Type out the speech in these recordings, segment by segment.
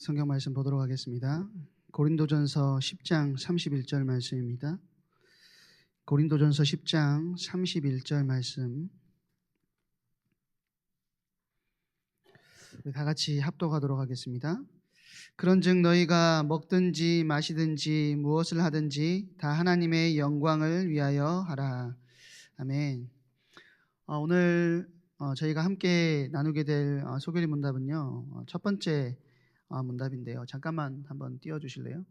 성경 말씀 보도록 하겠습니다. 고린도전서 10장 31절 말씀입니다. 고린도전서 10장 31절 말씀 우리 다 같이 합독하도록 하겠습니다. 그런즉 너희가 먹든지 마시든지 무엇을 하든지 다 하나님의 영광을 위하여 하라. 아멘. 오늘 저희가 함께 나누게 될 소개리 문답은요, 첫 번째 문답인데요. 잠깐만 한번 띄워주실래요?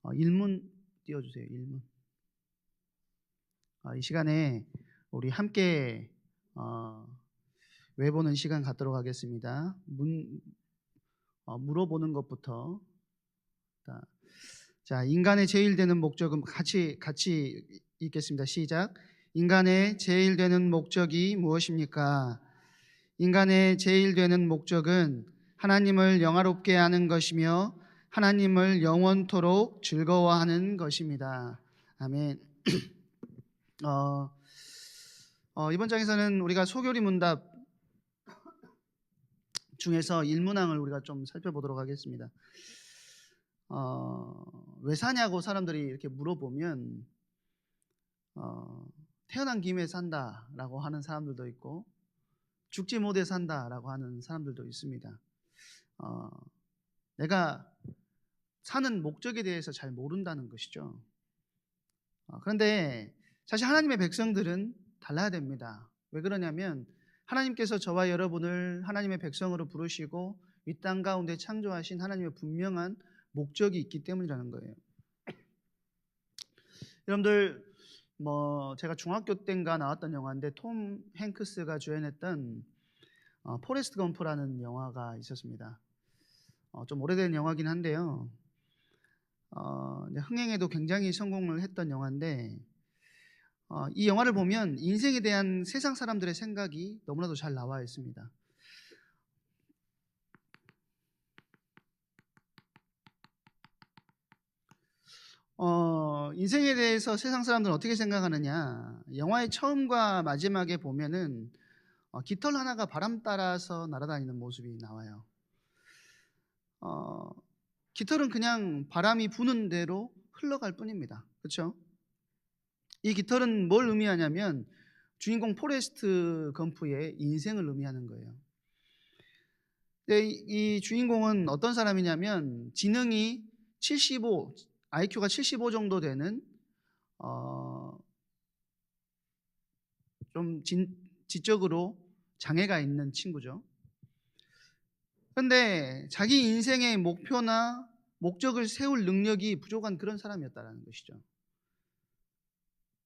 1문 띄워주세요. 1문. 이 시간에 우리 함께 외보는 시간 갖도록 하겠습니다. 물어보는 것부터. 자, 인간의 제일 되는 목적은 같이 읽겠습니다. 시작. 인간의 제일 되는 목적이 무엇입니까? 인간의 제일 되는 목적은 하나님을 영화롭게 하는 것이며 하나님을 영원토록 즐거워하는 것입니다. 아멘. 이번 장에서는 우리가 소교리 문답 중에서 일문항을 우리가 좀 살펴보도록 하겠습니다. 왜 사냐고 사람들이 이렇게 물어보면 태어난 김에 산다라고 하는 사람들도 있고 죽지 못해 산다라고 하는 사람들도 있습니다. 내가 사는 목적에 대해서 잘 모른다는 것이죠. 그런데 사실 하나님의 백성들은 달라야 됩니다. 왜 그러냐면 하나님께서 저와 여러분을 하나님의 백성으로 부르시고 이 땅 가운데 창조하신 하나님의 분명한 목적이 있기 때문이라는 거예요. 여러분들 제가 중학교 때인가 나왔던 영화인데 톰 행크스가 주연했던 포레스트 검프라는 영화가 있었습니다. 좀 오래된 영화긴 한데요. 흥행에도 굉장히 성공을 했던 영화인데 이 영화를 보면 인생에 대한 세상 사람들의 생각이 너무나도 잘 나와 있습니다. 인생에 대해서 세상 사람들은 어떻게 생각하느냐, 영화의 처음과 마지막에 보면은 깃털 하나가 바람 따라서 날아다니는 모습이 나와요. 깃털은 그냥 바람이 부는 대로 흘러갈 뿐입니다. 그렇죠? 이 깃털은 뭘 의미하냐면 주인공 포레스트 검프의 인생을 의미하는 거예요. 이 주인공은 어떤 사람이냐면 지능이 75, IQ가 75 정도 되는 좀 지적으로 장애가 있는 친구죠. 그런데 자기 인생의 목표나 목적을 세울 능력이 부족한 그런 사람이었다는 것이죠.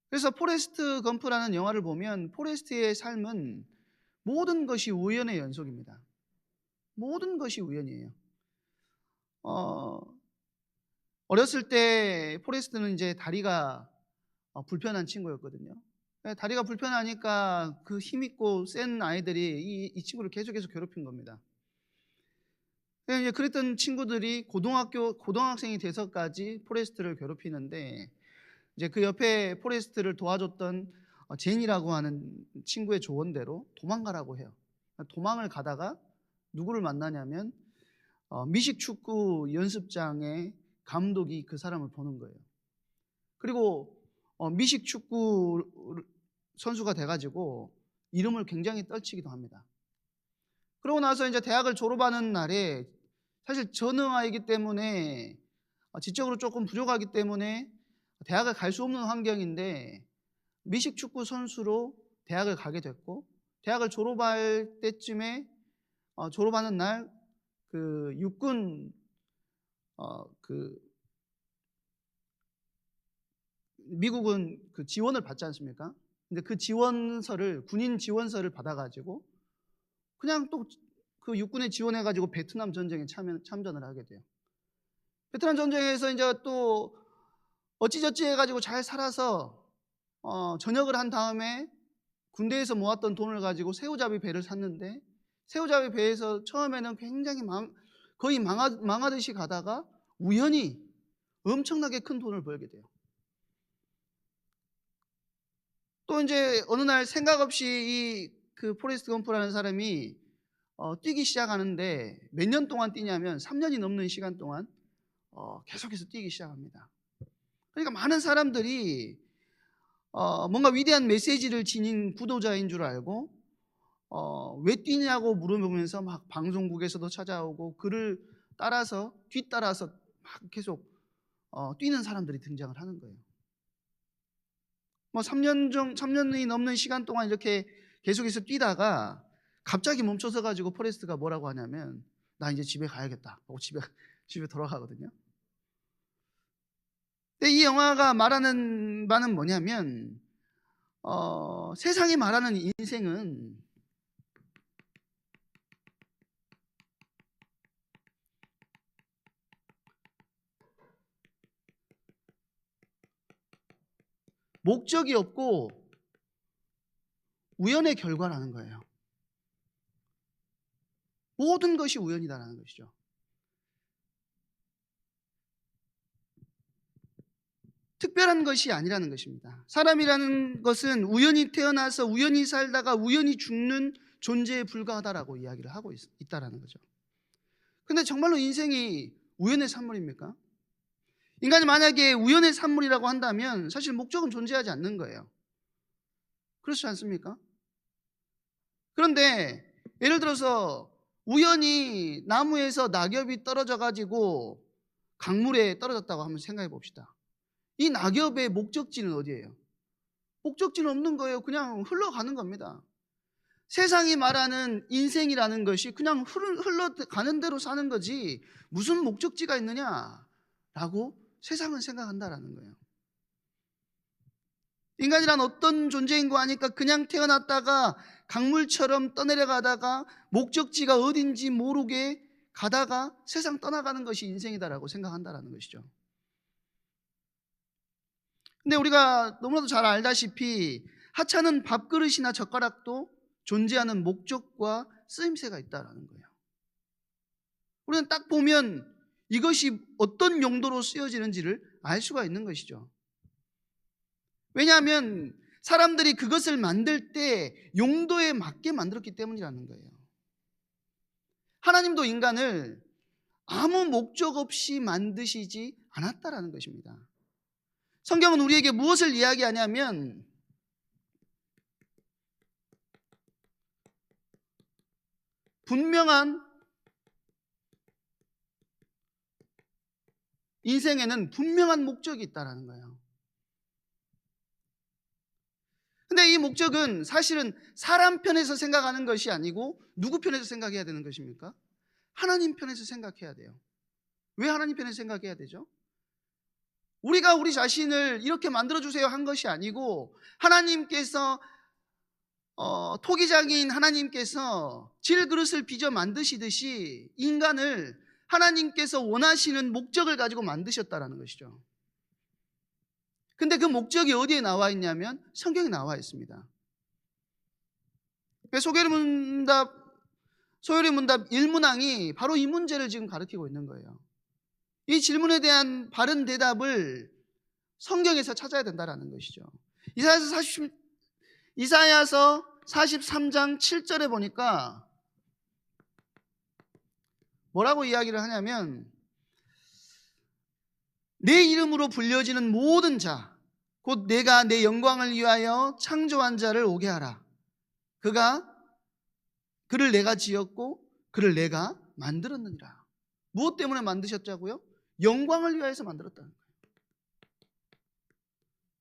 그래서 포레스트 검프라는 영화를 보면 포레스트의 삶은 모든 것이 우연의 연속입니다. 모든 것이 우연이에요. 어렸을 때 포레스트는 이제 다리가 불편한 친구였거든요. 다리가 불편하니까 그 힘있고 센 아이들이 이 친구를 계속해서 괴롭힌 겁니다. 이제 그랬던 친구들이 고등학생이 돼서까지 포레스트를 괴롭히는데 이제 그 옆에 포레스트를 도와줬던 제니라고 하는 친구의 조언대로 도망가라고 해요. 도망을 가다가 누구를 만나냐면 미식 축구 연습장의 감독이 그 사람을 보는 거예요. 그리고 미식 축구 선수가 돼가지고 이름을 굉장히 떨치기도 합니다. 그러고 나서 이제 대학을 졸업하는 날에 사실 전응아이기 때문에 지적으로 조금 부족하기 때문에 대학을 갈 수 없는 환경인데 미식 축구 선수로 대학을 가게 됐고 대학을 졸업할 때쯤에 졸업하는 날 그 육군 미국은 그 지원을 받지 않습니까? 근데 그 군인 지원서를 받아가지고 그냥 또 그 육군에 지원해가지고 베트남 전쟁에 참전을 하게 돼요. 베트남 전쟁에서 이제 또 어찌저찌 해가지고 잘 살아서 전역을 한 다음에 군대에서 모았던 돈을 가지고 새우잡이 배를 샀는데 새우잡이 배에서 처음에는 굉장히 거의 망하듯이 가다가 우연히 엄청나게 큰 돈을 벌게 돼요. 또 이제 어느 날 생각 없이 그 포레스트 검프라는 사람이 뛰기 시작하는데 몇 년 동안 뛰냐면 3년이 넘는 시간 동안 계속해서 뛰기 시작합니다. 그러니까 많은 사람들이 뭔가 위대한 메시지를 지닌 구도자인 줄 알고 왜 뛰냐고 물어보면서 막 방송국에서도 찾아오고 그를 따라서 뒤따라서 막 계속 뛰는 사람들이 등장을 하는 거예요. 뭐 3년이 넘는 시간 동안 이렇게 계속해서 뛰다가 갑자기 멈춰서 가지고 포레스트가 뭐라고 하냐면 나 이제 집에 가야겠다 하고 집에 돌아가거든요. 근데 이 영화가 말하는 바는 뭐냐면 세상이 말하는 인생은 목적이 없고 우연의 결과라는 거예요. 모든 것이 우연이다라는 것이죠. 특별한 것이 아니라는 것입니다. 사람이라는 것은 우연히 태어나서 우연히 살다가 우연히 죽는 존재에 불과하다라고 이야기를 하고 있다라는 거죠. 근데 정말로 인생이 우연의 산물입니까? 인간이 만약에 우연의 산물이라고 한다면 사실 목적은 존재하지 않는 거예요. 그렇지 않습니까? 그런데 예를 들어서 우연히 나무에서 낙엽이 떨어져 가지고 강물에 떨어졌다고 한번 생각해 봅시다. 이 낙엽의 목적지는 어디예요? 목적지는 없는 거예요. 그냥 흘러가는 겁니다. 세상이 말하는 인생이라는 것이 그냥 흘러가는 대로 사는 거지 무슨 목적지가 있느냐라고 세상은 생각한다라는 거예요. 인간이란 어떤 존재인 거 아니까 그냥 태어났다가 강물처럼 떠내려가다가 목적지가 어딘지 모르게 가다가 세상 떠나가는 것이 인생이다라고 생각한다라는 것이죠. 근데 우리가 너무나도 잘 알다시피 하찮은 밥그릇이나 젓가락도 존재하는 목적과 쓰임새가 있다라는 거예요. 우리는 딱 보면 이것이 어떤 용도로 쓰여지는지를 알 수가 있는 것이죠. 왜냐하면 사람들이 그것을 만들 때 용도에 맞게 만들었기 때문이라는 거예요. 하나님도 인간을 아무 목적 없이 만드시지 않았다라는 것입니다. 성경은 우리에게 무엇을 이야기하냐면 인생에는 분명한 목적이 있다라는 거예요. 근데 이 목적은 사실은 사람 편에서 생각하는 것이 아니고 누구 편에서 생각해야 되는 것입니까? 하나님 편에서 생각해야 돼요. 왜 하나님 편에서 생각해야 되죠? 우리가 우리 자신을 이렇게 만들어주세요 한 것이 아니고 하나님께서 토기장인 하나님께서 질그릇을 빚어 만드시듯이 인간을 하나님께서 원하시는 목적을 가지고 만드셨다라는 것이죠. 근데 그 목적이 어디에 나와 있냐면 성경에 나와 있습니다. 소요리 문답 1문항이 바로 이 문제를 지금 가르치고 있는 거예요. 이 질문에 대한 바른 대답을 성경에서 찾아야 된다는 것이죠. 이사야서 43장 7절에 보니까 뭐라고 이야기를 하냐면 내 이름으로 불려지는 모든 자 곧 내가 내 영광을 위하여 창조한 자를 오게 하라. 그를 내가 지었고 그를 내가 만들었느니라. 무엇 때문에 만드셨자고요? 영광을 위하여서 만들었다는 거예요.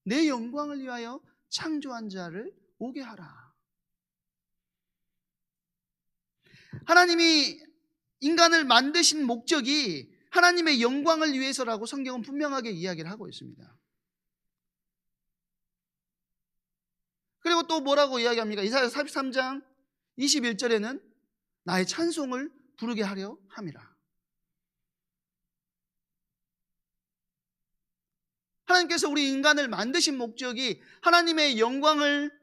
내 영광을 위하여 창조한 자를 오게 하라. 하나님이 인간을 만드신 목적이 하나님의 영광을 위해서라고 성경은 분명하게 이야기를 하고 있습니다. 그리고 또 뭐라고 이야기합니까? 이사야 43장 21절에는 나의 찬송을 부르게 하려 함이라. 하나님께서 우리 인간을 만드신 목적이 하나님의 영광을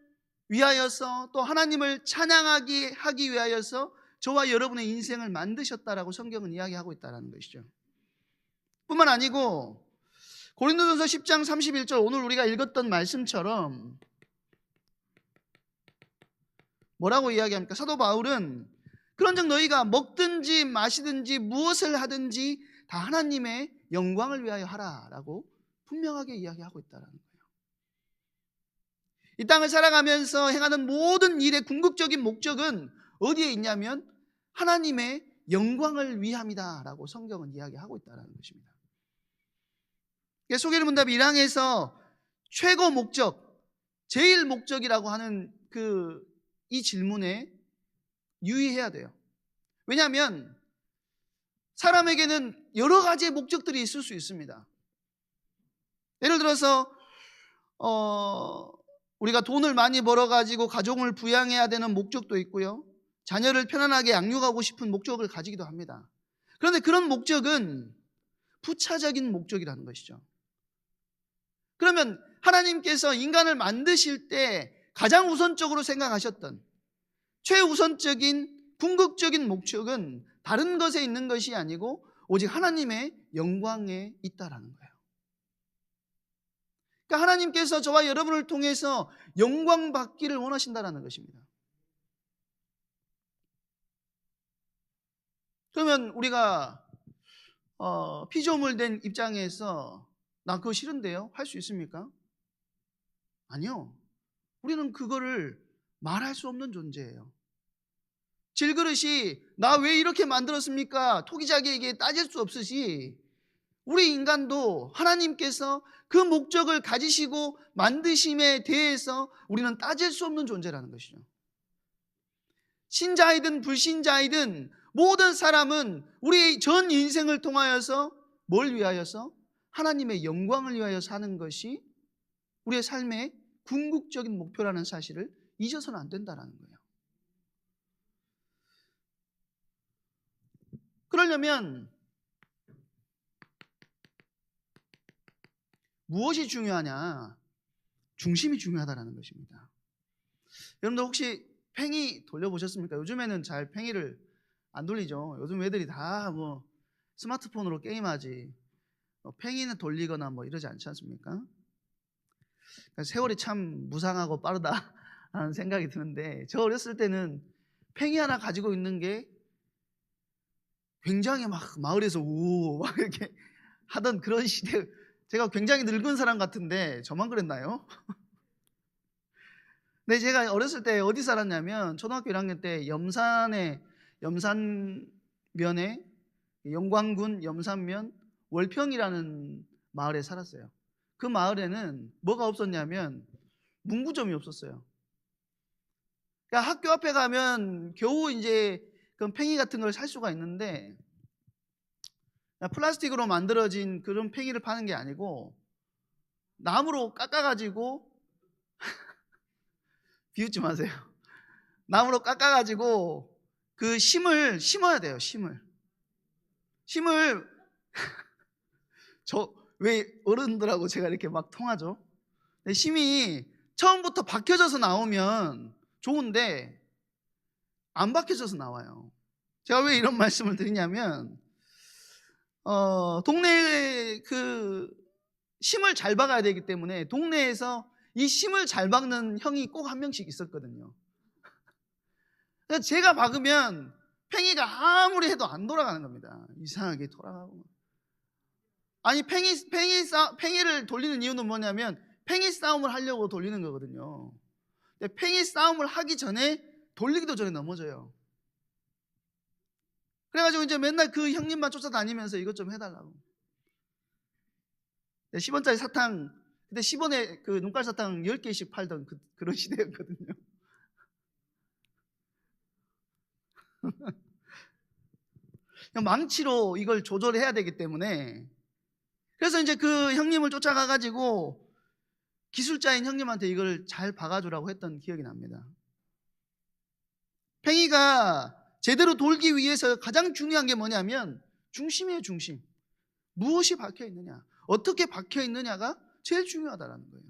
위하여서 또 하나님을 찬양하기 하기 위하여서 저와 여러분의 인생을 만드셨다라고 성경은 이야기하고 있다는 것이죠. 뿐만 아니고 고린도전서 10장 31절 오늘 우리가 읽었던 말씀처럼 뭐라고 이야기합니까? 사도 바울은 그런즉 너희가 먹든지 마시든지 무엇을 하든지 다 하나님의 영광을 위하여 하라라고 분명하게 이야기하고 있다는 거예요. 이 땅을 살아가면서 행하는 모든 일의 궁극적인 목적은 어디에 있냐면 하나님의 영광을 위함이다라고 성경은 이야기하고 있다는 것입니다. 소개문답 1항에서 최고 목적, 제일 목적이라고 하는 이 질문에 유의해야 돼요. 왜냐하면 사람에게는 여러 가지의 목적들이 있을 수 있습니다. 예를 들어서 우리가 돈을 많이 벌어가지고 가족을 부양해야 되는 목적도 있고요. 자녀를 편안하게 양육하고 싶은 목적을 가지기도 합니다. 그런데 그런 목적은 부차적인 목적이라는 것이죠. 그러면 하나님께서 인간을 만드실 때 가장 우선적으로 생각하셨던 최우선적인 궁극적인 목적은 다른 것에 있는 것이 아니고 오직 하나님의 영광에 있다라는 거예요. 그러니까 하나님께서 저와 여러분을 통해서 영광 받기를 원하신다는 것입니다. 그러면 우리가 피조물 된 입장에서 나 그거 싫은데요? 할 수 있습니까? 아니요. 우리는 그거를 말할 수 없는 존재예요. 질그릇이 나 왜 이렇게 만들었습니까? 토기자기에게 따질 수 없으시 우리 인간도 하나님께서 그 목적을 가지시고 만드심에 대해서 우리는 따질 수 없는 존재라는 것이죠. 신자이든 불신자이든 모든 사람은 우리 전 인생을 통하여서 뭘 위하여서? 하나님의 영광을 위하여 사는 것이 우리의 삶의 궁극적인 목표라는 사실을 잊어서는 안 된다는 거예요. 그러려면 무엇이 중요하냐? 중심이 중요하다는 것입니다. 여러분들 혹시 팽이 돌려보셨습니까? 요즘에는 잘 팽이를 안 돌리죠. 요즘 애들이 다 스마트폰으로 게임하지 팽이는 돌리거나 이러지 않지 않습니까? 그러니까 세월이 참 무상하고 빠르다라는 생각이 드는데 저 어렸을 때는 팽이 하나 가지고 있는 게 굉장히 막 마을에서 막 이렇게 하던 그런 시대. 제가 굉장히 늙은 사람 같은데 저만 그랬나요? 근데 제가 어렸을 때 어디 살았냐면 초등학교 1학년 때 염산면에 영광군 염산면 월평이라는 마을에 살았어요. 그 마을에는 뭐가 없었냐면 문구점이 없었어요. 그러니까 학교 앞에 가면 겨우 이제 그런 팽이 같은 걸 살 수가 있는데 플라스틱으로 만들어진 그런 팽이를 파는 게 아니고 나무로 깎아가지고 비웃지 마세요. 나무로 깎아가지고 그 심을 심어야 돼요. 심을 저 왜 어른들하고 제가 이렇게 막 통하죠? 심이 처음부터 박혀져서 나오면 좋은데 안 박혀져서 나와요. 제가 왜 이런 말씀을 드리냐면 동네에 그 심을 잘 박아야 되기 때문에 동네에서 이 심을 잘 박는 형이 꼭 한 명씩 있었거든요. 그래서 제가 박으면 팽이가 아무리 해도 안 돌아가는 겁니다. 이상하게 돌아가고. 아니 팽이를 돌리는 이유는 뭐냐면 팽이 싸움을 하려고 돌리는 거거든요. 근데 팽이 싸움을 하기 전에 돌리기도 전에 넘어져요. 그래가지고 이제 맨날 그 형님만 쫓아다니면서 이것 좀 해달라고. 10원짜리 사탕, 근데 10원에 그 눈깔 사탕 10개씩 팔던 그런 시대였거든요. 망치로 이걸 조절해야 되기 때문에 그래서 이제 그 형님을 쫓아가가지고 기술자인 형님한테 이걸 잘 박아주라고 했던 기억이 납니다. 팽이가 제대로 돌기 위해서 가장 중요한 게 뭐냐면 중심이에요. 중심. 무엇이 박혀 있느냐, 어떻게 박혀 있느냐가 제일 중요하다는 거예요.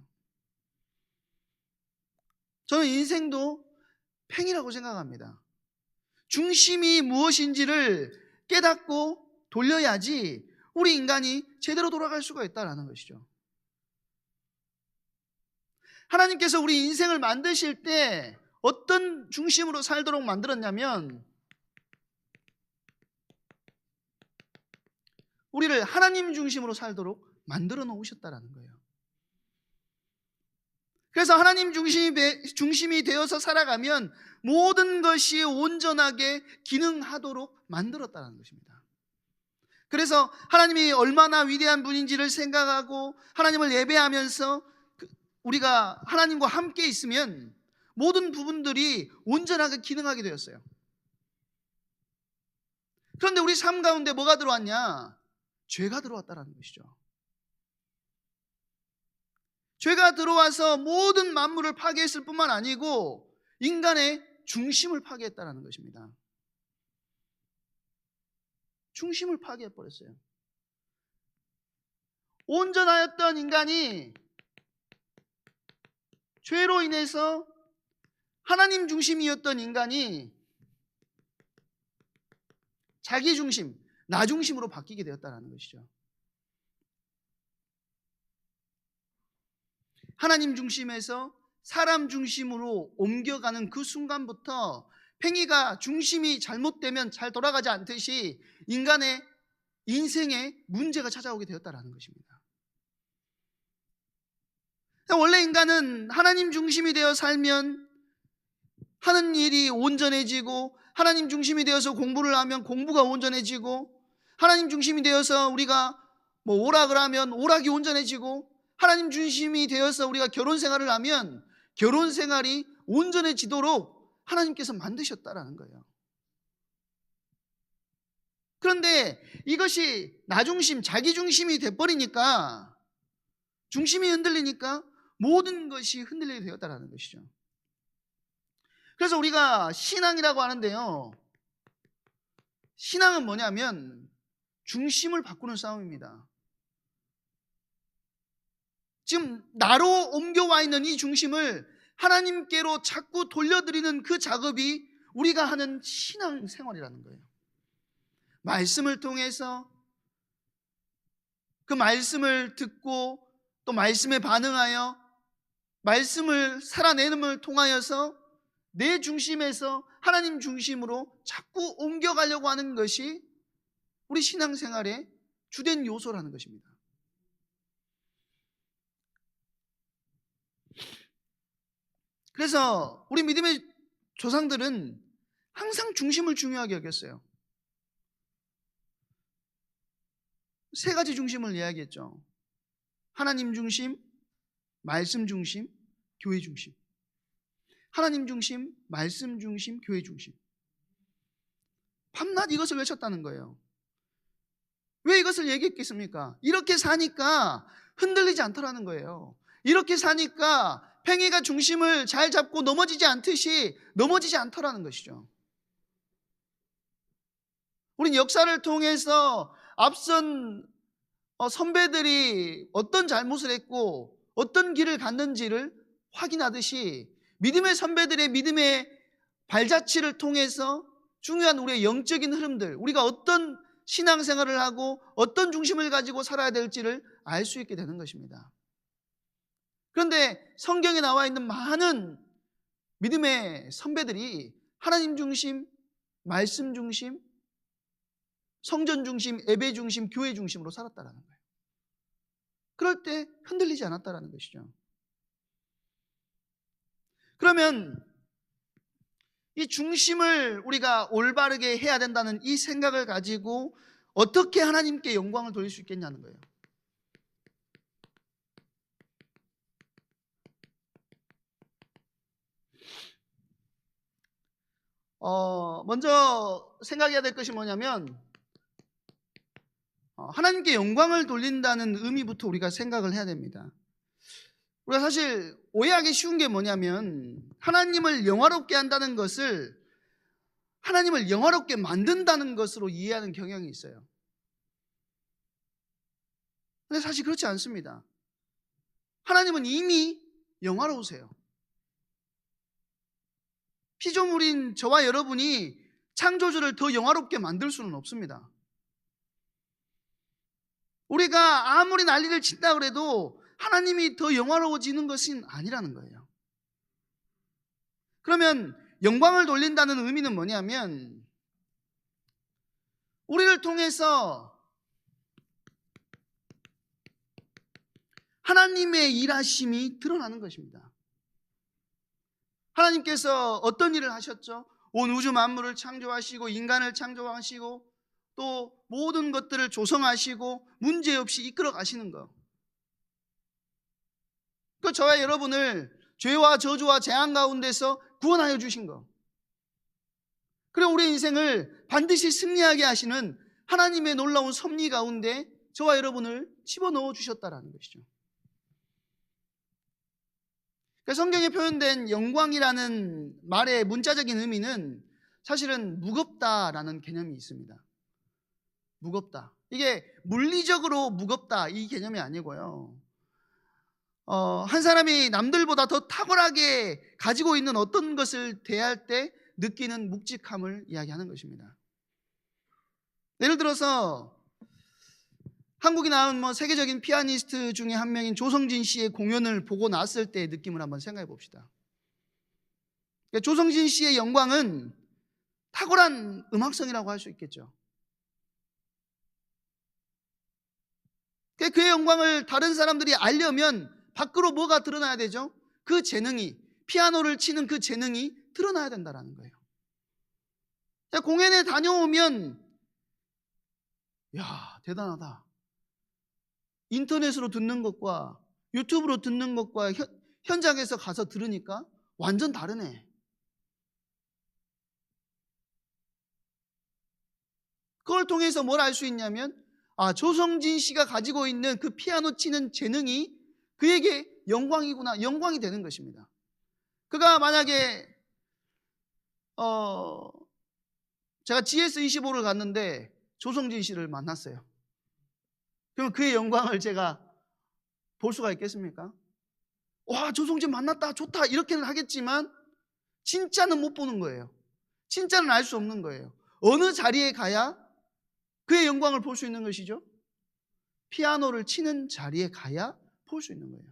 저는 인생도 팽이라고 생각합니다. 중심이 무엇인지를 깨닫고 돌려야지 우리 인간이 제대로 돌아갈 수가 있다는 것이죠. 하나님께서 우리 인생을 만드실 때 어떤 중심으로 살도록 만들었냐면 우리를 하나님 중심으로 살도록 만들어 놓으셨다라는 거예요. 그래서 하나님 중심이 되어서 살아가면 모든 것이 온전하게 기능하도록 만들었다는 것입니다. 그래서 하나님이 얼마나 위대한 분인지를 생각하고 하나님을 예배하면서 우리가 하나님과 함께 있으면 모든 부분들이 온전하게 기능하게 되었어요. 그런데 우리 삶 가운데 뭐가 들어왔냐? 죄가 들어왔다는 것이죠. 죄가 들어와서 모든 만물을 파괴했을 뿐만 아니고 인간의 중심을 파괴했다는 것입니다. 중심을 파괴해버렸어요. 온전하였던 인간이 죄로 인해서 하나님 중심이었던 인간이 자기 중심, 나 중심으로 바뀌게 되었다는 것이죠. 하나님 중심에서 사람 중심으로 옮겨가는 그 순간부터 팽이가 중심이 잘못되면 잘 돌아가지 않듯이 인간의 인생에 문제가 찾아오게 되었다는 것입니다. 원래 인간은 하나님 중심이 되어 살면 하는 일이 온전해지고, 하나님 중심이 되어서 공부를 하면 공부가 온전해지고, 하나님 중심이 되어서 우리가 오락을 하면 오락이 온전해지고, 하나님 중심이 되어서 우리가 결혼 생활을 하면 결혼 생활이 온전해지도록 하나님께서 만드셨다라는 거예요. 그런데 이것이 나 중심, 자기 중심이 돼버리니까, 중심이 흔들리니까 모든 것이 흔들리게 되었다는 것이죠. 그래서 우리가 신앙이라고 하는데요, 신앙은 뭐냐면 중심을 바꾸는 싸움입니다. 지금 나로 옮겨와 있는 이 중심을 하나님께로 자꾸 돌려드리는 그 작업이 우리가 하는 신앙 생활이라는 거예요. 말씀을 통해서 그 말씀을 듣고 또 말씀에 반응하여 말씀을 살아내는을 통하여서 내 중심에서 하나님 중심으로 자꾸 옮겨가려고 하는 것이 우리 신앙생활의 주된 요소라는 것입니다. 그래서 우리 믿음의 조상들은 항상 중심을 중요하게 여겼어요. 세 가지 중심을 이야기했죠. 하나님 중심, 말씀 중심, 교회 중심. 하나님 중심, 말씀 중심, 교회 중심. 밤낮 이것을 외쳤다는 거예요. 왜 이것을 얘기했겠습니까? 이렇게 사니까 흔들리지 않더라는 거예요. 이렇게 사니까 팽이가 중심을 잘 잡고 넘어지지 않듯이 넘어지지 않더라는 것이죠. 우린 역사를 통해서 앞선 선배들이 어떤 잘못을 했고 어떤 길을 갔는지를 확인하듯이 믿음의 선배들의 믿음의 발자취를 통해서 중요한 우리의 영적인 흐름들, 우리가 어떤 신앙생활을 하고 어떤 중심을 가지고 살아야 될지를 알 수 있게 되는 것입니다. 그런데 성경에 나와 있는 많은 믿음의 선배들이 하나님 중심, 말씀 중심, 성전 중심, 예배 중심, 교회 중심으로 살았다는 거예요. 그럴 때 흔들리지 않았다는 것이죠. 그러면 이 중심을 우리가 올바르게 해야 된다는 이 생각을 가지고 어떻게 하나님께 영광을 돌릴 수 있겠냐는 거예요. 먼저 생각해야 될 것이 뭐냐면 하나님께 영광을 돌린다는 의미부터 우리가 생각을 해야 됩니다. 우리가 사실 오해하기 쉬운 게 뭐냐면 하나님을 영화롭게 한다는 것을 하나님을 영화롭게 만든다는 것으로 이해하는 경향이 있어요. 근데 사실 그렇지 않습니다. 하나님은 이미 영화로우세요. 피조물인 저와 여러분이 창조주를 더 영화롭게 만들 수는 없습니다. 우리가 아무리 난리를 친다 그래도 하나님이 더 영화로워지는 것은 아니라는 거예요. 그러면 영광을 돌린다는 의미는 뭐냐면 우리를 통해서 하나님의 일하심이 드러나는 것입니다. 하나님께서 어떤 일을 하셨죠? 온 우주 만물을 창조하시고 인간을 창조하시고 또 모든 것들을 조성하시고 문제없이 이끌어 가시는 것. 그 저와 여러분을 죄와 저주와 재앙 가운데서 구원하여 주신 것. 그리고 우리 인생을 반드시 승리하게 하시는 하나님의 놀라운 섭리 가운데 저와 여러분을 집어넣어 주셨다라는 것이죠. 성경에 표현된 영광이라는 말의 문자적인 의미는 사실은 무겁다라는 개념이 있습니다. 무겁다. 이게 물리적으로 무겁다 이 개념이 아니고요. 한 사람이 남들보다 더 탁월하게 가지고 있는 어떤 것을 대할 때 느끼는 묵직함을 이야기하는 것입니다. 예를 들어서 한국에 나온 세계적인 피아니스트 중에 한 명인 조성진 씨의 공연을 보고 나왔을 때의 느낌을 한번 생각해 봅시다. 조성진 씨의 영광은 탁월한 음악성이라고 할 수 있겠죠. 그의 영광을 다른 사람들이 알려면 밖으로 뭐가 드러나야 되죠? 그 재능이, 피아노를 치는 그 재능이 드러나야 된다는 거예요. 공연에 다녀오면 야, 대단하다. 인터넷으로 듣는 것과 유튜브로 듣는 것과 현장에서 가서 들으니까 완전 다르네. 그걸 통해서 뭘 알 수 있냐면 조성진 씨가 가지고 있는 그 피아노 치는 재능이 그에게 영광이구나, 영광이 되는 것입니다. 그가 만약에 제가 GS25를 갔는데 조성진 씨를 만났어요. 그러면 그의 영광을 제가 볼 수가 있겠습니까? 와, 조성진 만났다, 좋다 이렇게는 하겠지만 진짜는 못 보는 거예요. 진짜는 알 수 없는 거예요. 어느 자리에 가야 그의 영광을 볼 수 있는 것이죠? 피아노를 치는 자리에 가야 볼 수 있는 거예요.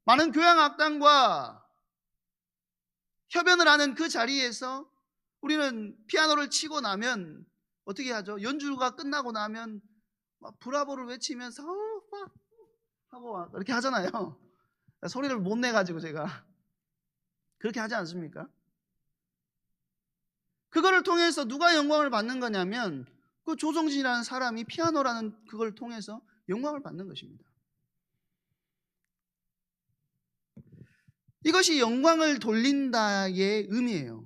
많은 교향악단과 협연을 하는 그 자리에서 우리는 피아노를 치고 나면 어떻게 하죠? 연주가 끝나고 나면 막 브라보를 외치면서 막 하고 막 이렇게 하잖아요. 소리를 못 내가지고 제가 그렇게 하지 않습니까? 그거를 통해서 누가 영광을 받는 거냐면 그 조성진이라는 사람이 피아노라는 그걸 통해서 영광을 받는 것입니다. 이것이 영광을 돌린다의 의미예요.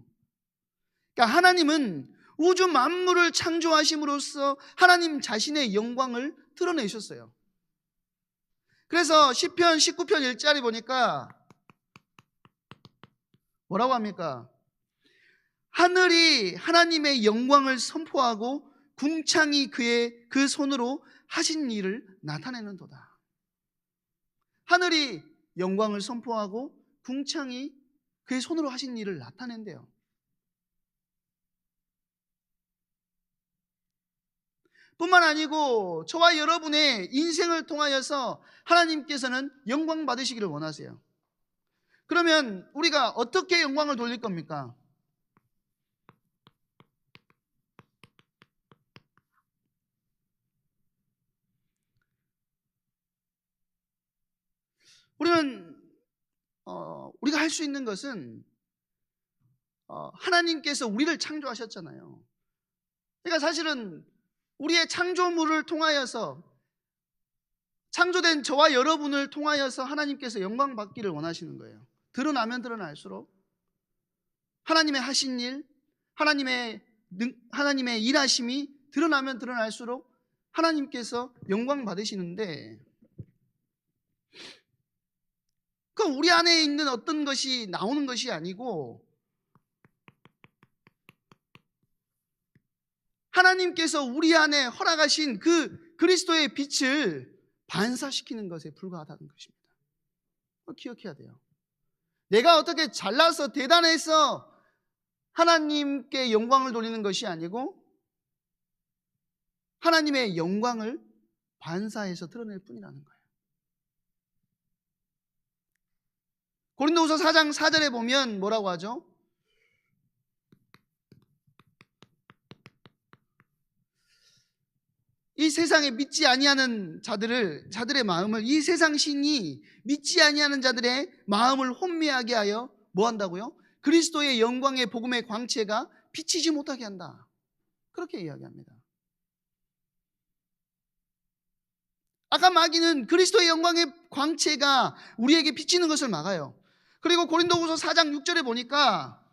그러니까 하나님은 우주 만물을 창조하심으로써 하나님 자신의 영광을 드러내셨어요. 그래서 시편 19편 1절에 보니까 뭐라고 합니까? 하늘이 하나님의 영광을 선포하고 궁창이 그의 그 손으로 하신 일을 나타내는도다. 하늘이 영광을 선포하고 궁창이 그의 손으로 하신 일을 나타낸대요. 뿐만 아니고 저와 여러분의 인생을 통하여서 하나님께서는 영광 받으시기를 원하세요. 그러면 우리가 어떻게 영광을 돌릴 겁니까? 우리가 할 수 있는 것은 하나님께서 우리를 창조하셨잖아요. 그러니까 사실은 우리의 창조물을 통하여서 창조된 저와 여러분을 통하여서 하나님께서 영광 받기를 원하시는 거예요. 드러나면 드러날수록 하나님의 하신 일, 하나님의 일하심이 드러나면 드러날수록 하나님께서 영광 받으시는데 그럼 우리 안에 있는 어떤 것이 나오는 것이 아니고 하나님께서 우리 안에 허락하신 그 그리스도의 빛을 반사시키는 것에 불과하다는 것입니다. 기억해야 돼요. 내가 어떻게 잘나서 대단해서 하나님께 영광을 돌리는 것이 아니고 하나님의 영광을 반사해서 드러낼 뿐이라는 거예요. 고린도후서 4장 4절에 보면 뭐라고 하죠? 이 세상에 믿지 아니하는 자들의 마음을, 이 세상 신이 믿지 아니하는 자들의 마음을 혼미하게 하여 뭐 한다고요? 그리스도의 영광의 복음의 광채가 비치지 못하게 한다. 그렇게 이야기합니다. 아까 마귀는 그리스도의 영광의 광채가 우리에게 비치는 것을 막아요. 그리고 고린도후서 4장 6절에 보니까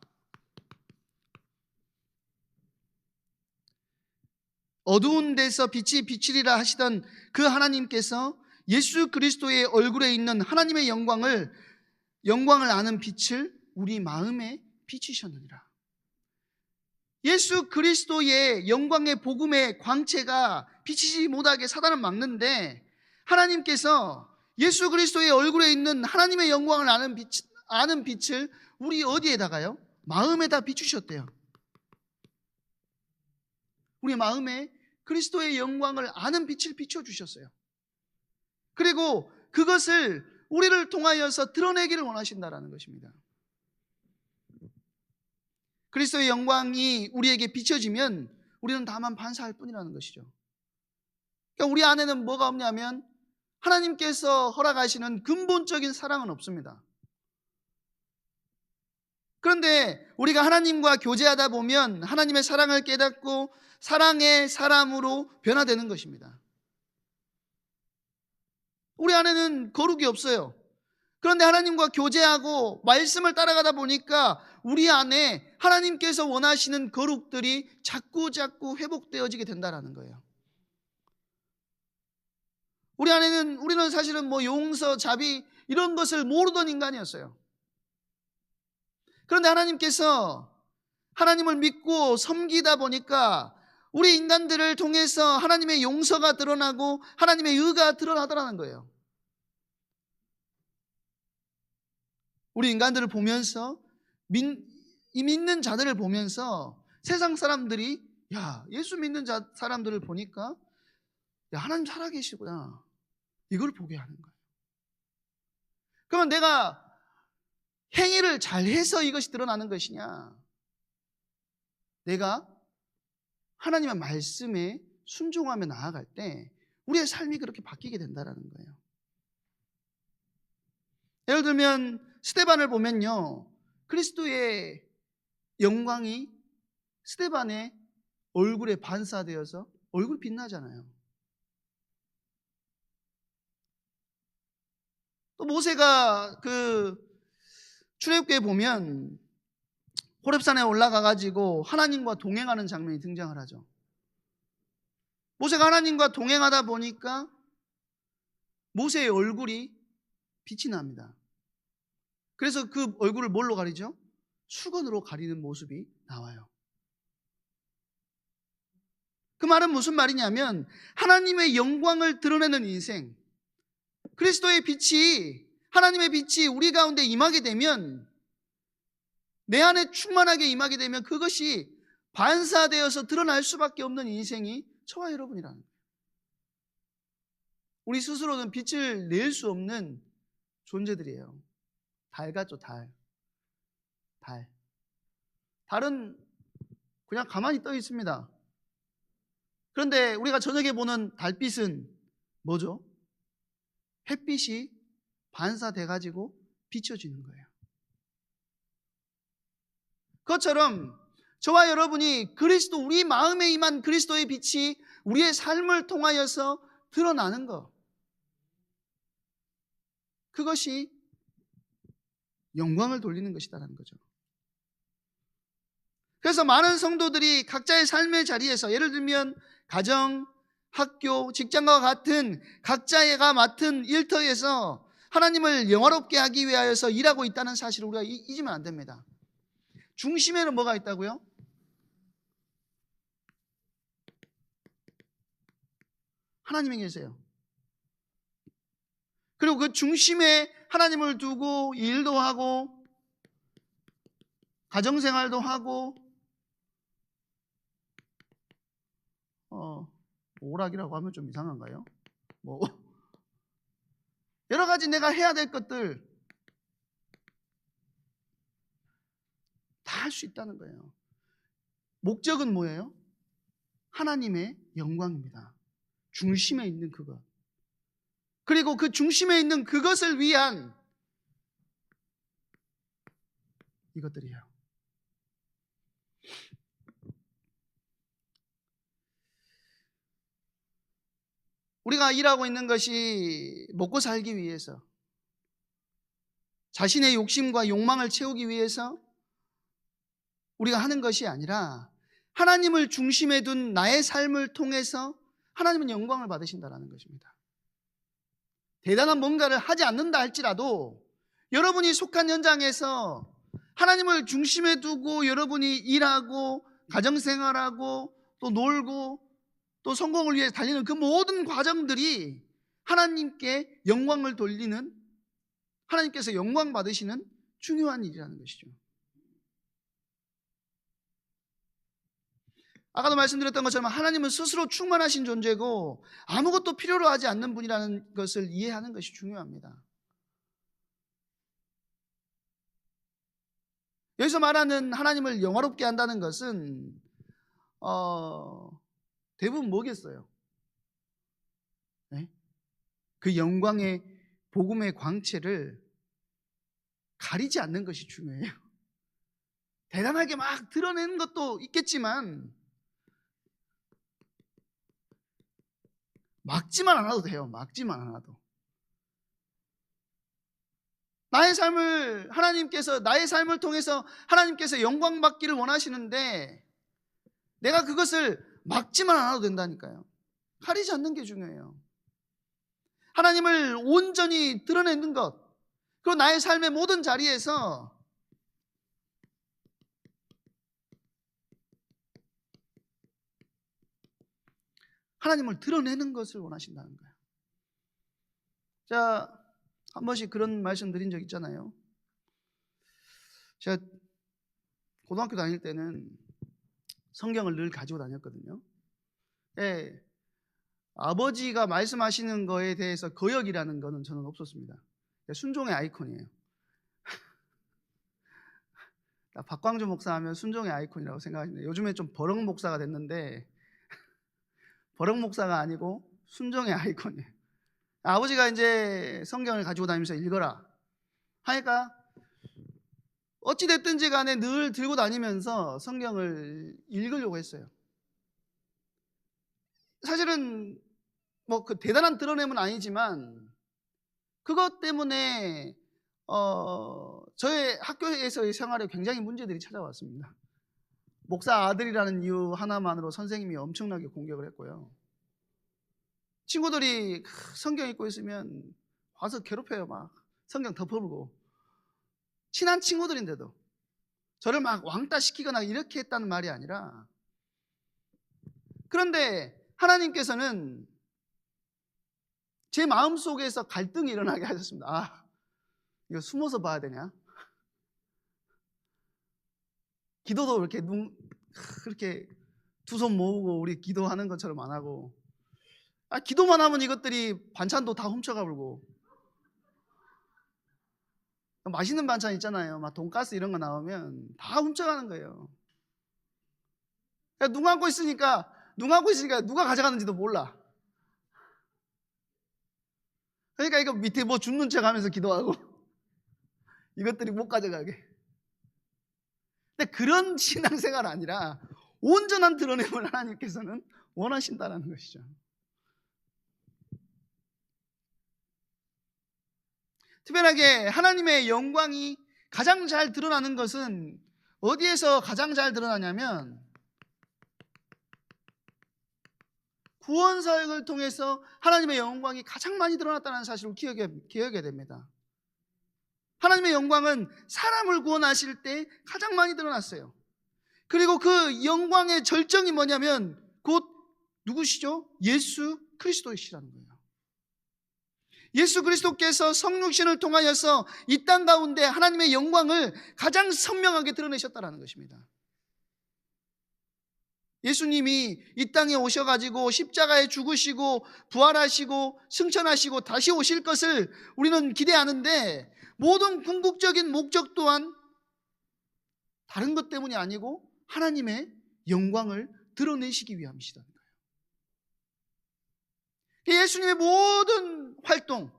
어두운 데서 빛이 비치리라 하시던 그 하나님께서 예수 그리스도의 얼굴에 있는 하나님의 영광을 아는 빛을 우리 마음에 비치셨느니라. 예수 그리스도의 영광의 복음의 광채가 비치지 못하게 사단은 막는데, 하나님께서 예수 그리스도의 얼굴에 있는 하나님의 영광을 아는 빛을 우리 어디에다가요? 마음에다 비추셨대요. 우리 마음에 그리스도의 영광을 아는 빛을 비춰주셨어요. 그리고 그것을 우리를 통하여서 드러내기를 원하신다라는 것입니다. 그리스도의 영광이 우리에게 비춰지면 우리는 다만 반사할 뿐이라는 것이죠. 그러니까 우리 안에는 뭐가 없냐면 하나님께서 허락하시는 근본적인 사랑은 없습니다. 그런데 우리가 하나님과 교제하다 보면 하나님의 사랑을 깨닫고 사랑의 사람으로 변화되는 것입니다. 우리 안에는 거룩이 없어요. 그런데 하나님과 교제하고 말씀을 따라가다 보니까 우리 안에 하나님께서 원하시는 거룩들이 자꾸 회복되어지게 된다는 거예요. 우리는 사실은 용서, 자비 이런 것을 모르던 인간이었어요. 그런데 하나님께서 하나님을 믿고 섬기다 보니까 우리 인간들을 통해서 하나님의 용서가 드러나고 하나님의 의가 드러나더라는 거예요. 우리 인간들을 보면서, 믿는 자들을 보면서 세상 사람들이 예수 믿는 사람들을 보니까 하나님 살아계시구나, 이걸 보게 하는 거예요. 그러면 내가 행위를 잘해서 이것이 드러나는 것이냐, 내가 하나님의 말씀에 순종하며 나아갈 때 우리의 삶이 그렇게 바뀌게 된다는 거예요. 예를 들면 스데반을 보면요, 그리스도의 영광이 스데반의 얼굴에 반사되어서 얼굴 빛나잖아요. 또 모세가 출애굽기에 보면 호렙산에 올라가가지고 하나님과 동행하는 장면이 등장을 하죠. 모세가 하나님과 동행하다 보니까 모세의 얼굴이 빛이 납니다. 그래서 그 얼굴을 뭘로 가리죠? 수건으로 가리는 모습이 나와요. 그 말은 무슨 말이냐면 하나님의 영광을 드러내는 인생, 그리스도의 빛이, 하나님의 빛이 우리 가운데 임하게 되면, 내 안에 충만하게 임하게 되면 그것이 반사되어서 드러날 수밖에 없는 인생이 저와 여러분이라는 거예요. 우리 스스로는 빛을 낼 수 없는 존재들이에요. 달 같죠, 달. 달은 그냥 가만히 떠 있습니다. 그런데 우리가 저녁에 보는 달빛은 뭐죠? 햇빛이 반사돼가지고 비춰지는 거예요. 그것처럼 저와 여러분이 우리 마음에 임한 그리스도의 빛이 우리의 삶을 통하여서 드러나는 것, 그것이 영광을 돌리는 것이다라는 거죠. 그래서 많은 성도들이 각자의 삶의 자리에서, 예를 들면 가정, 학교, 직장과 같은 각자가 맡은 일터에서 하나님을 영화롭게 하기 위하여서 일하고 있다는 사실을 우리가 잊으면 안 됩니다. 중심에는 뭐가 있다고요? 하나님이 계세요. 그리고 그 중심에 하나님을 두고 일도 하고 가정생활도 하고 오락이라고 하면 좀 이상한가요? 여러 가지 내가 해야 될 것들 다 할 수 있다는 거예요. 목적은 뭐예요? 하나님의 영광입니다. 중심에 있는 그것, 그리고 그 중심에 있는 그것을 위한 이것들이에요. 우리가 일하고 있는 것이 먹고 살기 위해서, 자신의 욕심과 욕망을 채우기 위해서 우리가 하는 것이 아니라 하나님을 중심에 둔 나의 삶을 통해서 하나님은 영광을 받으신다는 것입니다. 대단한 뭔가를 하지 않는다 할지라도 여러분이 속한 현장에서 하나님을 중심에 두고 여러분이 일하고 가정생활하고 또 놀고 또 성공을 위해 달리는 그 모든 과정들이 하나님께 영광을 돌리는, 하나님께서 영광 받으시는 중요한 일이라는 것이죠. 아까도 말씀드렸던 것처럼 하나님은 스스로 충만하신 존재고 아무것도 필요로 하지 않는 분이라는 것을 이해하는 것이 중요합니다. 여기서 말하는 하나님을 영화롭게 한다는 것은 대부분 뭐겠어요? 네? 그 영광의 복음의 광채를 가리지 않는 것이 중요해요. 대단하게 막 드러내는 것도 있겠지만 막지만 않아도 돼요. 막지만 않아도. 나의 삶을 통해서 하나님께서 영광 받기를 원하시는데 내가 그것을 막지만 않아도 된다니까요. 가리지 않는 게 중요해요. 하나님을 온전히 드러내는 것, 그리고 나의 삶의 모든 자리에서 하나님을 드러내는 것을 원하신다는 거예요. 자, 한 번씩 그런 말씀 드린 적 있잖아요. 제가 고등학교 다닐 때는 성경을 늘 가지고 다녔거든요. 예, 아버지가 말씀하시는 거에 대해서 거역이라는 거는 저는 없었습니다. 순종의 아이콘이에요. 박광주 목사 하면 순종의 아이콘이라고 생각하시는데 요즘에 좀 버럭 목사가 됐는데 버럭 목사가 아니고 순종의 아이콘이에요. 아버지가 이제 성경을 가지고 다니면서 읽어라 하니까 어찌됐든지 간에 늘 들고 다니면서 성경을 읽으려고 했어요. 사실은 뭐 그 대단한 드러냄은 아니지만 그것 때문에 저의 학교에서의 생활에 굉장히 문제들이 찾아왔습니다. 목사 아들이라는 이유 하나만으로 선생님이 엄청나게 공격을 했고요. 친구들이 성경 읽고 있으면 와서 괴롭혀요. 막 성경 덮어보고. 친한 친구들인데도 저를 막 왕따 시키거나 이렇게 했다는 말이 아니라, 그런데 하나님께서는 제 마음속에서 갈등이 일어나게 하셨습니다. 아, 이거 숨어서 봐야 되냐? 기도도 그렇게 두 손 모으고 우리 기도하는 것처럼 안 하고, 기도만 하면 이것들이 반찬도 다 훔쳐가 불고, 맛있는 반찬 있잖아요. 막 돈가스 이런 거 나오면 다 훔쳐가는 거예요. 눈 감고 있으니까 누가 가져가는지도 몰라. 그러니까 이거 밑에 뭐 줍는 척 하면서 기도하고 이것들이 못 가져가게. 근데 그런 신앙생활 아니라 온전한 드러냄을 하나님께서는 원하신다는 것이죠. 특별하게 하나님의 영광이 가장 잘 드러나는 것은 어디에서 가장 잘 드러나냐면 구원 사역을 통해서 하나님의 영광이 가장 많이 드러났다는 사실을 기억해야 됩니다. 하나님의 영광은 사람을 구원하실 때 가장 많이 드러났어요. 그리고 그 영광의 절정이 뭐냐면 곧 누구시죠? 예수 그리스도이시라는 거예요. 예수 그리스도께서 성육신을 통하여서 이 땅 가운데 하나님의 영광을 가장 선명하게 드러내셨다는 것입니다. 예수님이 이 땅에 오셔가지고 십자가에 죽으시고 부활하시고 승천하시고 다시 오실 것을 우리는 기대하는데, 모든 궁극적인 목적 또한 다른 것 때문이 아니고 하나님의 영광을 드러내시기 위함이시다는 거예요. 예수님의 모든 활동,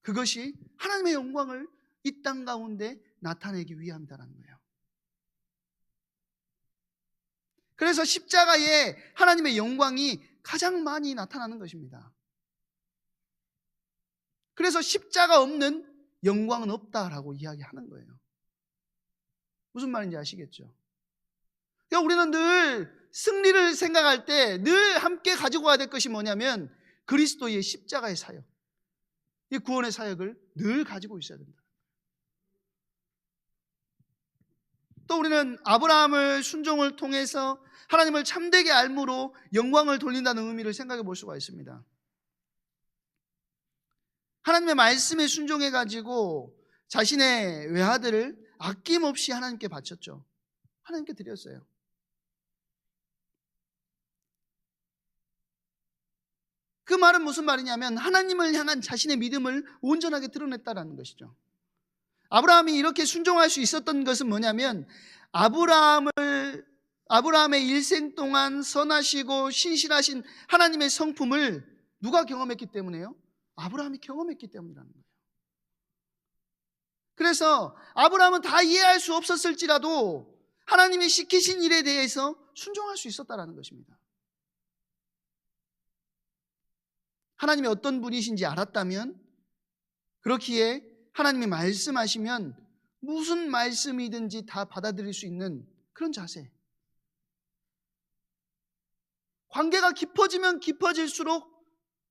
그것이 하나님의 영광을 이 땅 가운데 나타내기 위함이다라는 거예요. 그래서 십자가에 하나님의 영광이 가장 많이 나타나는 것입니다. 그래서 십자가 없는 영광은 없다라고 이야기하는 거예요. 무슨 말인지 아시겠죠? 그러니까 우리는 늘 승리를 생각할 때 늘 함께 가지고 가야 될 것이 뭐냐면 그리스도의 십자가의 사역, 이 구원의 사역을 늘 가지고 있어야 된다. 또 우리는 아브라함을 순종을 통해서 하나님을 참되게 알므로 영광을 돌린다는 의미를 생각해 볼 수가 있습니다. 하나님의 말씀에 순종해 가지고 자신의 외아들을 아낌없이 하나님께 바쳤죠. 하나님께 드렸어요. 그 말은 무슨 말이냐면 하나님을 향한 자신의 믿음을 온전하게 드러냈다라는 것이죠. 아브라함이 이렇게 순종할 수 있었던 것은 뭐냐면 아브라함의 일생 동안 선하시고 신실하신 하나님의 성품을 누가 경험했기 때문에요? 아브라함이 경험했기 때문이라는 거예요. 그래서 아브라함은 다 이해할 수 없었을지라도 하나님이 시키신 일에 대해서 순종할 수 있었다라는 것입니다. 하나님이 어떤 분이신지 알았다면, 그렇기에 하나님이 말씀하시면 무슨 말씀이든지 다 받아들일 수 있는 그런 자세. 관계가 깊어지면 깊어질수록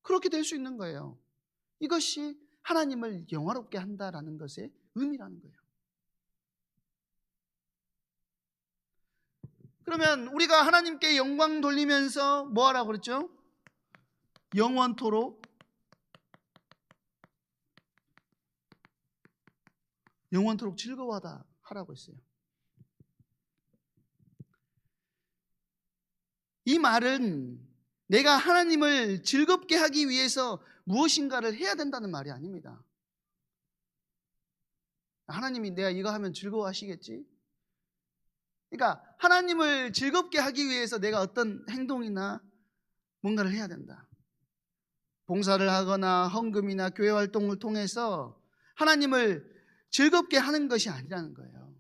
그렇게 될 수 있는 거예요. 이것이 하나님을 영화롭게 한다라는 것의 의미라는 거예요. 그러면 우리가 하나님께 영광 돌리면서 뭐 하라고 그랬죠? 영원토록 즐거워하다 하라고 했어요. 이 말은 내가 하나님을 즐겁게 하기 위해서 무엇인가를 해야 된다는 말이 아닙니다. 하나님이 내가 이거 하면 즐거워하시겠지? 그러니까 하나님을 즐겁게 하기 위해서 내가 어떤 행동이나 뭔가를 해야 된다. 봉사를 하거나 헌금이나 교회 활동을 통해서 하나님을 즐겁게 하는 것이 아니라는 거예요.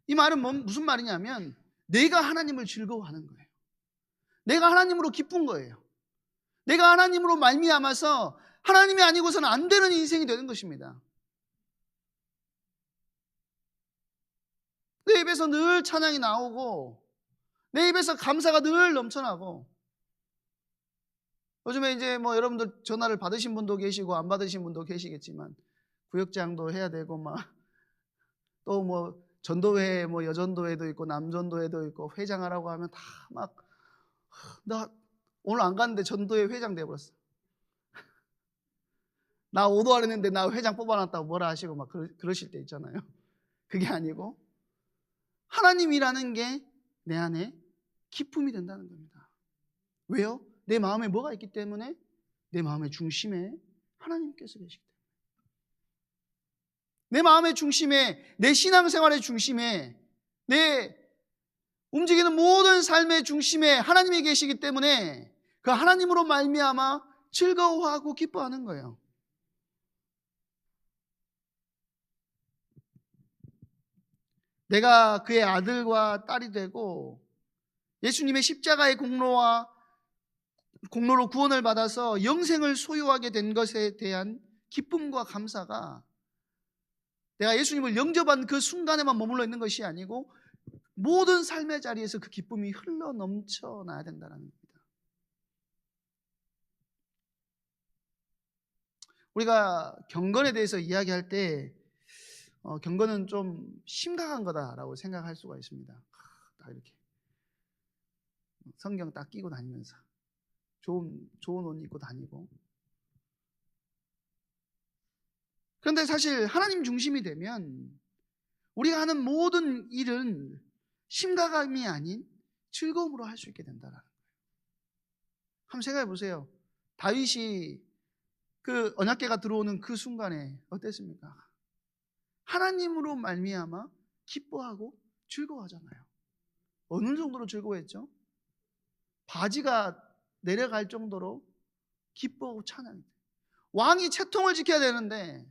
이 말은 무슨 말이냐면 내가 하나님을 즐거워하는 거예요. 내가 하나님으로 기쁜 거예요. 내가 하나님으로 말미암아서 하나님이 아니고서는 안 되는 인생이 되는 것입니다. 내 입에서 늘 찬양이 나오고 내 입에서 감사가 늘 넘쳐나고, 요즘에 이제 뭐 여러분들 전화를 받으신 분도 계시고 안 받으신 분도 계시겠지만 구역장도 해야 되고 막 또 뭐 전도회, 뭐 여전도회도 있고 남전도회도 있고 회장하라고 하면 다 막 나 오늘 안 갔는데 전도회 회장 돼버렸어. 나 오도하려 했는데 나 회장 뽑아놨다고 뭐라 하시고 막 그러실 때 있잖아요. 그게 아니고 하나님이라는 게 내 안에 기쁨이 된다는 겁니다. 왜요? 내 마음에 뭐가 있기 때문에? 내 마음의 중심에 하나님께서 계시기 때문에. 내 마음의 중심에, 내 신앙생활의 중심에, 내 움직이는 모든 삶의 중심에 하나님이 계시기 때문에 그 하나님으로 말미암아 즐거워하고 기뻐하는 거예요. 내가 그의 아들과 딸이 되고 예수님의 십자가의 공로로 구원을 받아서 영생을 소유하게 된 것에 대한 기쁨과 감사가 내가 예수님을 영접한 그 순간에만 머물러 있는 것이 아니고 모든 삶의 자리에서 그 기쁨이 흘러 넘쳐나야 된다는 겁니다. 우리가 경건에 대해서 이야기할 때 경건은 좀 심각한 거다라고 생각할 수가 있습니다. 딱 이렇게 성경 딱 끼고 다니면서 좋은 옷 입고 다니고. 그런데 사실 하나님 중심이 되면 우리가 하는 모든 일은 심각함이 아닌 즐거움으로 할 수 있게 된다는 거예요. 한번 생각해 보세요. 다윗이 그 언약궤가 들어오는 그 순간에 어땠습니까? 하나님으로 말미암아 기뻐하고 즐거워하잖아요. 어느 정도로 즐거워했죠? 바지가 내려갈 정도로 기뻐하고 찬양해요. 왕이 채통을 지켜야 되는데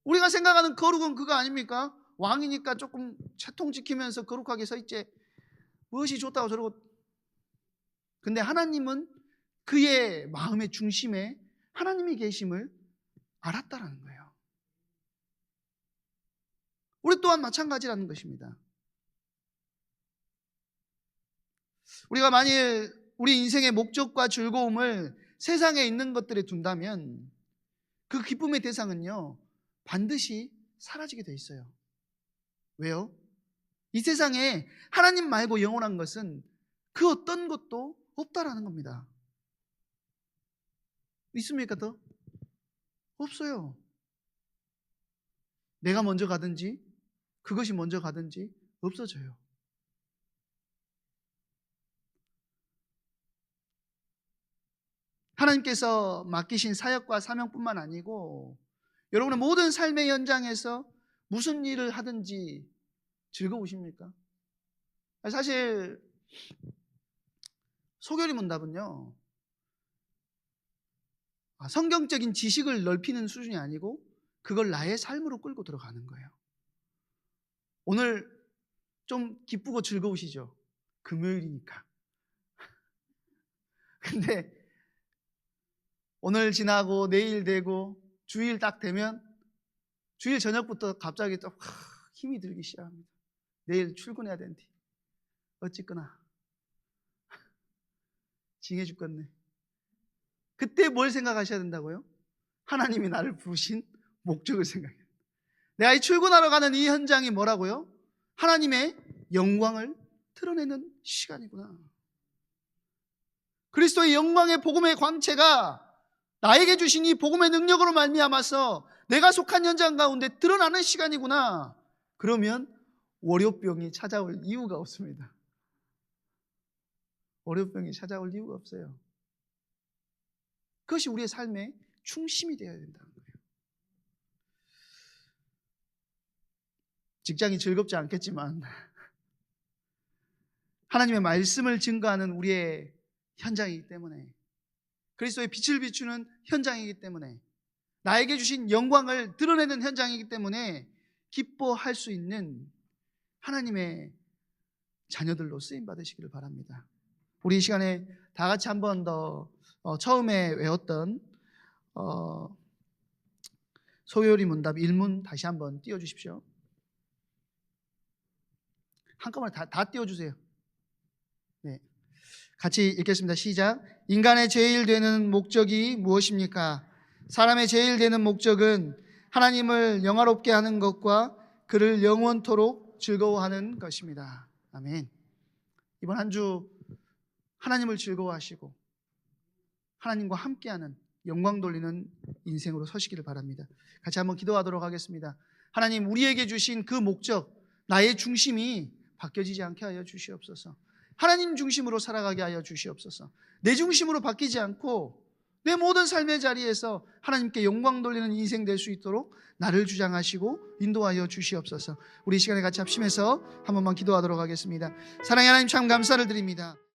우리가 생각하는 거룩은 그거 아닙니까? 왕이니까 조금 채통 지키면서 거룩하게 서 있지 무엇이 좋다고 저러고. 근데 하나님은 그의 마음의 중심에 하나님이 계심을 알았다라는 거예요. 우리 또한 마찬가지라는 것입니다. 우리가 만일 우리 인생의 목적과 즐거움을 세상에 있는 것들에 둔다면 그 기쁨의 대상은요 반드시 사라지게 돼 있어요. 왜요? 이 세상에 하나님 말고 영원한 것은 그 어떤 것도 없다라는 겁니다. 있습니까 더? 없어요. 내가 먼저 가든지 그것이 먼저 가든지 없어져요. 하나님께서 맡기신 사역과 사명뿐만 아니고 여러분의 모든 삶의 현장에서 무슨 일을 하든지 즐거우십니까? 사실 소결이 문답은요 성경적인 지식을 넓히는 수준이 아니고 그걸 나의 삶으로 끌고 들어가는 거예요. 오늘 좀 기쁘고 즐거우시죠? 금요일이니까. 근데 오늘 지나고 내일 되고 주일 딱 되면 주일 저녁부터 갑자기 또 힘이 들기 시작합니다. 내일 출근해야 되는데 어쨌거나 징해 죽겠네. 그때 뭘 생각하셔야 된다고요? 하나님이 나를 부르신 목적을 생각해요. 내가 이 출근하러 가는 이 현장이 뭐라고요? 하나님의 영광을 드러내는 시간이구나. 그리스도의 영광의 복음의 광채가 나에게 주신 이 복음의 능력으로 말미암아서 내가 속한 현장 가운데 드러나는 시간이구나. 그러면 월요병이 찾아올 이유가 없습니다. 월요병이 찾아올 이유가 없어요. 그것이 우리의 삶의 중심이 되어야 된다는 거예요. 직장이 즐겁지 않겠지만 하나님의 말씀을 증거하는 우리의 현장이기 때문에, 그리스도의 빛을 비추는 현장이기 때문에, 나에게 주신 영광을 드러내는 현장이기 때문에 기뻐할 수 있는 하나님의 자녀들로 쓰임 받으시기를 바랍니다. 우리 이 시간에 다 같이 한 번 더 처음에 외웠던 소요리 문답 1문 다시 한번 띄워주십시오. 한꺼번에 다 띄워주세요. 네, 같이 읽겠습니다. 시작. 인간의 제일 되는 목적이 무엇입니까? 사람의 제일 되는 목적은 하나님을 영화롭게 하는 것과 그를 영원토록 즐거워하는 것입니다. 아멘. 이번 한 주 하나님을 즐거워하시고 하나님과 함께하는 영광 돌리는 인생으로 서시기를 바랍니다. 같이 한번 기도하도록 하겠습니다. 하나님, 우리에게 주신 그 목적, 나의 중심이 바뀌어지지 않게 하여 주시옵소서. 하나님 중심으로 살아가게 하여 주시옵소서. 내 중심으로 바뀌지 않고 내 모든 삶의 자리에서 하나님께 영광 돌리는 인생 될 수 있도록 나를 주장하시고 인도하여 주시옵소서. 우리 이 시간에 같이 합심해서 한 번만 기도하도록 하겠습니다. 사랑의 하나님, 참 감사를 드립니다.